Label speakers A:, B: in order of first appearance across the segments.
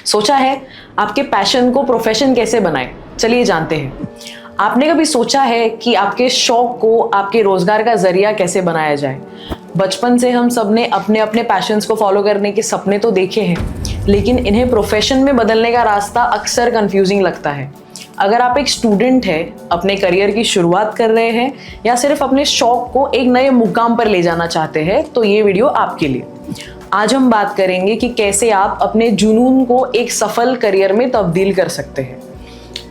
A: सोचा है आपके पैशन को प्रोफेशन कैसे बनाएं? चलिए जानते हैं। आपने कभी सोचा है कि आपके शौक को आपके रोजगार का जरिया कैसे बनाया जाए? बचपन से हम सब ने अपने अपने पैशंस को फॉलो करने के सपने तो देखे हैं, लेकिन इन्हें प्रोफेशन में बदलने का रास्ता अक्सर कंफ्यूजिंग लगता है। अगर आप एक स्टूडेंट हैं, अपने करियर की शुरुआत कर रहे हैं या सिर्फ अपने शौक को एक नए मुकाम पर ले जाना चाहते हैं, तो ये वीडियो आपके लिए। आज हम बात करेंगे कि कैसे आप अपने जुनून को एक सफल करियर में तब्दील कर सकते हैं।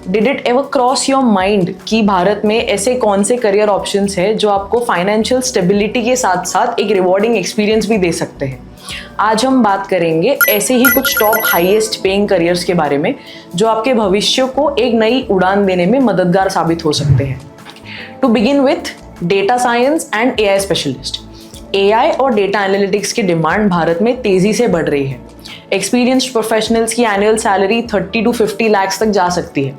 A: Did it ever cross your mind कि भारत में ऐसे कौन से करियर ऑप्शंस हैं जो आपको फाइनेंशियल स्टेबिलिटी के साथ साथ एक रिवॉर्डिंग एक्सपीरियंस भी दे सकते हैं? आज हम बात करेंगे ऐसे ही कुछ टॉप हाईएस्ट पेइंग करियर्स के बारे में जो आपके भविष्य को एक नई उड़ान देने में मददगार साबित हो सकते हैं। To begin with data science and AI specialist. AI और डेटा एनालिटिक्स की डिमांड भारत में तेजी से बढ़ रही है। एक्सपीरियंस्ड प्रोफेशनल्स की एनुअल सैलरी 30 to 50 लाख तक जा सकती है।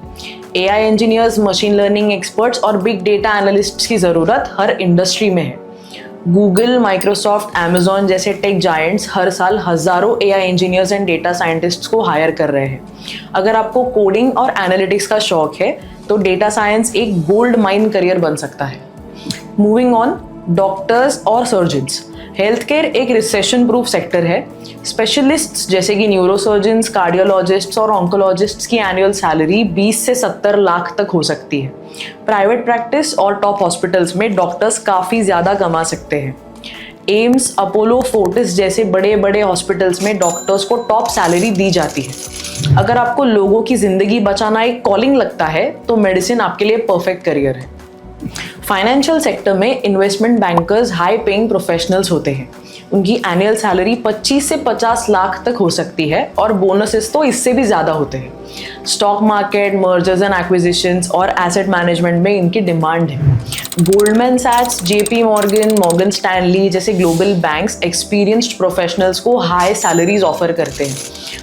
A: AI engineers, machine learning experts और बिग डेटा एनालिस्ट्स की ज़रूरत हर इंडस्ट्री में है। गूगल, माइक्रोसॉफ्ट, अमेजॉन जैसे टेक जायंट्स हर साल हज़ारों AI engineers and data scientists को हायर कर रहे हैं। अगर आपको कोडिंग और एनालिटिक्स का शौक है तो डेटा साइंस एक गोल्ड माइन करियर बन सकता है। मूविंग ऑन, डॉक्टर्स और सर्जन्स। हेल्थ केयर एक रिसेशन प्रूफ सेक्टर है। स्पेशलिस्ट्स जैसे कि न्यूरोसर्जन्स, कार्डियोलॉजिस्ट्स और ऑन्कोलॉजिस्ट्स की एनुअल सैलरी 20 से 70 लाख तक हो सकती है। प्राइवेट प्रैक्टिस और टॉप हॉस्पिटल्स में डॉक्टर्स काफ़ी ज़्यादा कमा सकते हैं। एम्स, अपोलो, फोर्टिस जैसे बड़े बड़े हॉस्पिटल्स में डॉक्टर्स को टॉप सैलरी दी जाती है। अगर आपको लोगों की ज़िंदगी बचाना एक कॉलिंग लगता है तो मेडिसिन आपके लिए परफेक्ट करियर है। फाइनेंशियल सेक्टर में investment bankers high paying professionals होते हैं। उनकी एनुअल सैलरी 25 से 50 लाख तक हो सकती है और बोनसेस तो इससे भी ज़्यादा होते हैं। Stock market, mergers and acquisitions और एसेट मैनेजमेंट में इनकी डिमांड है। गोल्डमैन सैक्स, जेपी मॉर्गन, मॉर्गन स्टैनली जैसे ग्लोबल बैंक्स एक्सपीरियंस्ड प्रोफेशनल्स को हाई सैलरीज ऑफर करते हैं।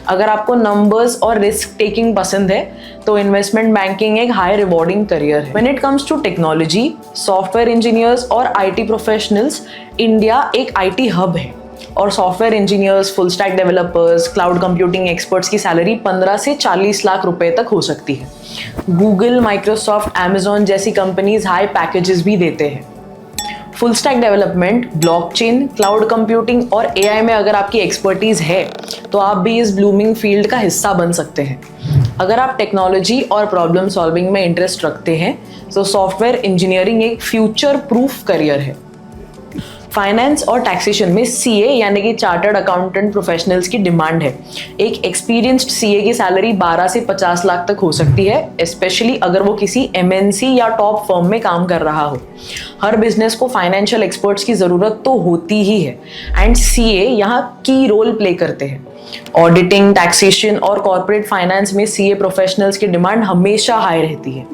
A: अगर आपको नंबर्स और रिस्क टेकिंग पसंद है तो इन्वेस्टमेंट बैंकिंग एक हाई रिवॉर्डिंग करियर है। When it comes to technology, software engineers और आईटी प्रोफेशनल्स, इंडिया एक आईटी हब है और software engineers, full stack developers, cloud computing experts की सैलरी 15 से 40 लाख रुपए तक हो सकती है। गूगल, माइक्रोसॉफ्ट, अमेजॉन जैसी कंपनीज हाई पैकेजेस भी देते हैं। Full stack development, blockchain, cloud computing और एआई में अगर आपकी एक्सपर्टीज है तो आप भी इस ब्लूमिंग फील्ड का हिस्सा बन सकते हैं। अगर आप टेक्नोलॉजी और प्रॉब्लम सॉल्विंग में इंटरेस्ट रखते हैं तो सॉफ्टवेयर इंजीनियरिंग एक फ्यूचर प्रूफ करियर है। फाइनेंस और टैक्सेशन में सीए यानी कि चार्टर्ड अकाउंटेंट प्रोफेशनल्स की डिमांड है। एक एक्सपीरियंस्ड सीए की सैलरी 12 से 50 लाख तक हो सकती है, स्पेशली अगर वो किसी एमएनसी या टॉप फर्म में काम कर रहा हो। हर बिजनेस को फाइनेंशियल एक्सपर्ट्स की ज़रूरत तो होती ही है एंड सीए यहाँ की रोल प्ले करते हैं। ऑडिटिंग, टैक्सेशन और कॉर्पोरेट फाइनेंस में सीए प्रोफेशनल्स की डिमांड हमेशा हाई रहती है।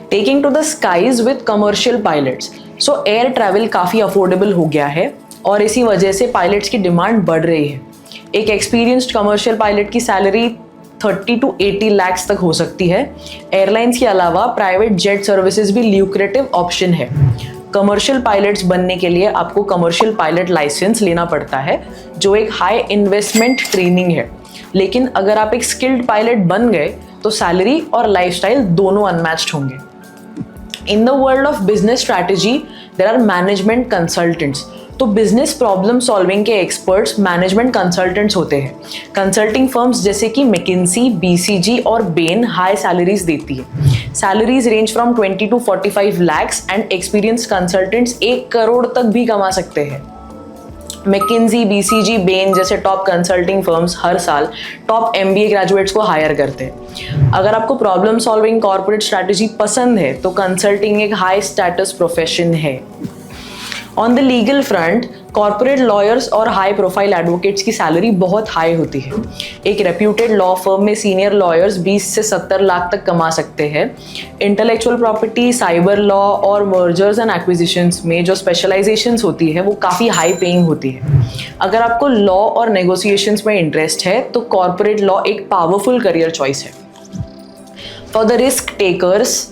A: Taking to the skies with commercial pilots. So air travel काफ़ी अफोर्डेबल हो गया है और इसी वजह से पायलट्स की डिमांड बढ़ रही है। एक एक्सपीरियंस्ड कमर्शियल पायलट की सैलरी 30 to 80 लाख तक हो सकती है। एयरलाइंस के अलावा प्राइवेट जेट सर्विसेज भी ल्यूक्रेटिव ऑप्शन है। कमर्शियल पायलट्स बनने के लिए आपको कमर्शियल पायलट लाइसेंस लेना पड़ता है जो एक हाई इन्वेस्टमेंट ट्रेनिंग है, लेकिन अगर आप एक स्किल्ड पायलट बन गए तो सैलरी और लाइफस्टाइल दोनों अनमैच्ड होंगे। In the world of business strategy there are management consultants. तो बिजनेस प्रॉब्लम सॉल्विंग के एक्सपर्ट्स मैनेजमेंट कंसल्टेंट्स होते हैं। कंसल्टिंग फर्म्स जैसे कि मैकिन्सी, बीसीजी और बेन हाई सैलरीज देती है। Salaries range from 20 to 45 lakhs and experienced consultants 1 crore तक भी कमा सकते हैं। मैकिन्सी, बीसीजी, बेन जैसे टॉप कंसल्टिंग फर्म्स हर साल टॉप एमबीए ग्रेजुएट्स को हायर करते हैं। अगर आपको प्रॉब्लम सॉल्विंग कॉर्पोरेट स्ट्रैटेजी पसंद है तो कंसल्टिंग एक हाई स्टेटस प्रोफेशन है। On the legal front, corporate lawyers और हाई प्रोफाइल एडवोकेट्स की सैलरी बहुत हाई होती है। एक रेप्यूटेड लॉ फर्म में सीनियर लॉयर्स 20 से 70 लाख तक कमा सकते हैं। इंटेलेक्चुअल प्रॉपर्टी, साइबर लॉ और मर्जर्स एंड एक्विजिशंस में जो स्पेशलाइजेशंस होती है वो काफ़ी हाई पेइंग होती है। अगर आपको लॉ और नेगोशिएशंस में इंटरेस्ट है तो कॉर्पोरेट लॉ एक पावरफुल करियर चॉइस है। For the risk takers,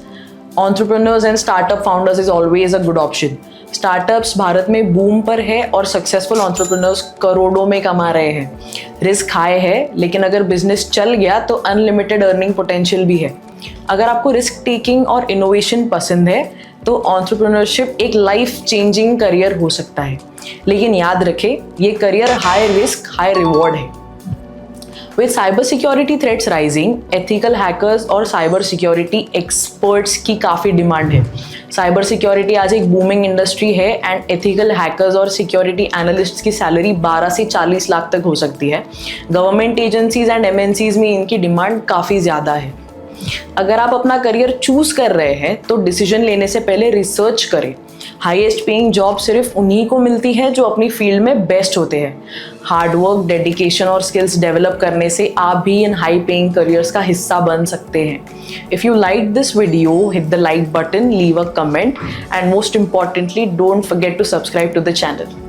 A: entrepreneurs and startup founders is always a good option. Startups Bharat में बूम पर है और सक्सेसफुल एंटरप्रेन्योर्स करोड़ों में कमा रहे हैं। रिस्क हाई है, लेकिन अगर बिजनेस चल गया तो अनलिमिटेड अर्निंग पोटेंशियल भी है। अगर आपको रिस्क टेकिंग और इनोवेशन पसंद है तो एंटरप्रेन्योरशिप एक लाइफ चेंजिंग करियर हो सकता है। लेकिन याद रखें, ये career high risk high reward है। With cybersecurity threats rising, ethical hackers और cyber security experts की काफ़ी डिमांड है। साइबर सिक्योरिटी आज एक बूमिंग इंडस्ट्री है एंड एथिकल हैकर्स और सिक्योरिटी एनालिस्ट्स की सैलरी 12 से 40 लाख तक हो सकती है। गवर्नमेंट एजेंसीज एंड एमएनसीज में इनकी डिमांड काफ़ी ज़्यादा है। अगर आप अपना करियर चूज कर रहे हैं तो डिसीजन लेने से पहले रिसर्च करें। हाईएस्ट पेइंग जॉब सिर्फ उन्हीं को मिलती है जो अपनी फील्ड में बेस्ट होते हैं। हार्डवर्क, डेडिकेशन और स्किल्स डेवलप करने से आप भी इन हाई पेइंग करियर्स का हिस्सा बन सकते हैं। If you like this video, hit the like button, leave a comment and most importantly don't forget to subscribe to the channel.